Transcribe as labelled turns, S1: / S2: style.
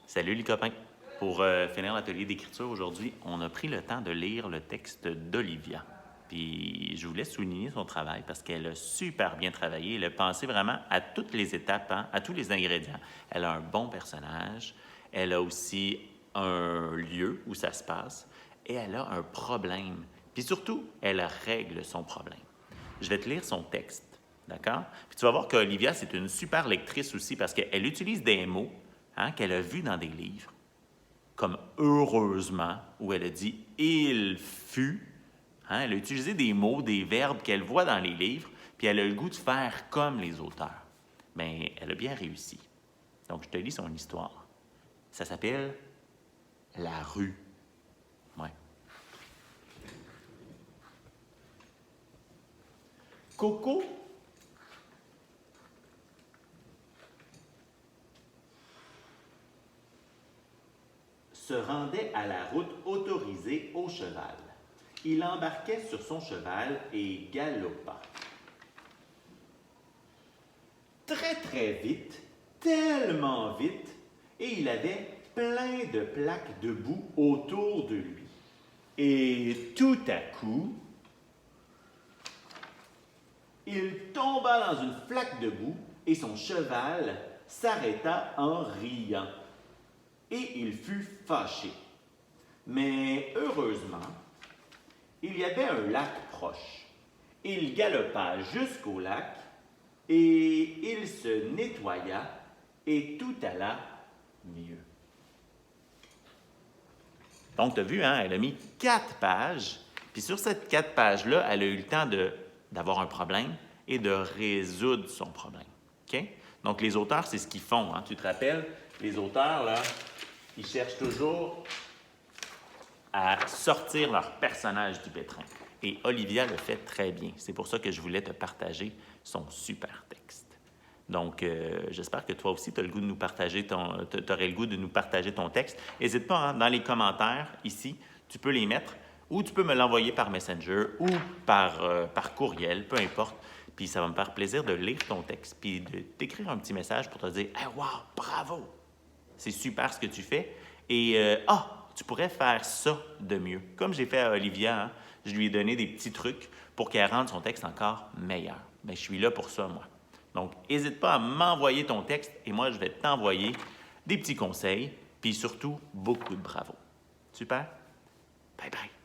S1: Salut les copains! Pour finir l'atelier d'écriture aujourd'hui, on a pris le temps de lire le texte d'Olivia. Puis je voulais souligner son travail parce qu'elle a super bien travaillé. Elle a pensé vraiment à toutes les étapes, hein, à tous les ingrédients. Elle a un bon personnage, elle a aussi un lieu où ça se passe et elle a un problème. Puis surtout, elle règle son problème. Je vais te lire son texte, d'accord? Puis tu vas voir qu'Olivia, c'est une super lectrice aussi parce qu'elle utilise des mots, hein, qu'elle a vus dans des livres, comme heureusement, où elle a dit il fut. Hein, elle a utilisé des mots, des verbes qu'elle voit dans les livres, puis elle a le goût de faire comme les auteurs. Bien, elle a bien réussi. Donc, je te lis son histoire. Ça s'appelle La rue. Ouais. Coco se rendait à la route autorisée au cheval. Il embarquait sur son cheval et galopa. Très vite, tellement vite, et il avait plein de plaques de boue autour de lui. Et tout à coup, il tomba dans une flaque de boue et son cheval s'arrêta en riant. Et il fut fâché. Mais heureusement, il y avait un lac proche. Il galopa jusqu'au lac et il se nettoya et tout alla mieux. Donc, tu as vu, hein, elle a mis 4 pages, puis sur ces 4 pages-là, elle a eu le temps d'avoir un problème et de résoudre son problème. OK? Donc, les auteurs, c'est ce qu'ils font. Hein? Tu te rappelles, les auteurs, là, ils cherchent toujours à sortir leur personnage du pétrin. Et Olivia le fait très bien. C'est pour ça que je voulais te partager son super texte. Donc, j'espère que toi aussi, tu as le goût de nous partager t'aurais le goût de nous partager ton texte. N'hésite pas, hein, dans les commentaires, ici, tu peux les mettre, ou tu peux me l'envoyer par Messenger ou par courriel, peu importe. Puis ça va me faire plaisir de lire ton texte, puis de t'écrire un petit message pour te dire « Hey, wow, bravo! C'est super ce que tu fais. Et, tu pourrais faire ça de mieux. » Comme j'ai fait à Olivia, hein, je lui ai donné des petits trucs pour qu'elle rende son texte encore meilleur. Bien, je suis là pour ça, moi. Donc, n'hésite pas à m'envoyer ton texte et moi, je vais t'envoyer des petits conseils, puis surtout, beaucoup de bravo. Super? Bye bye!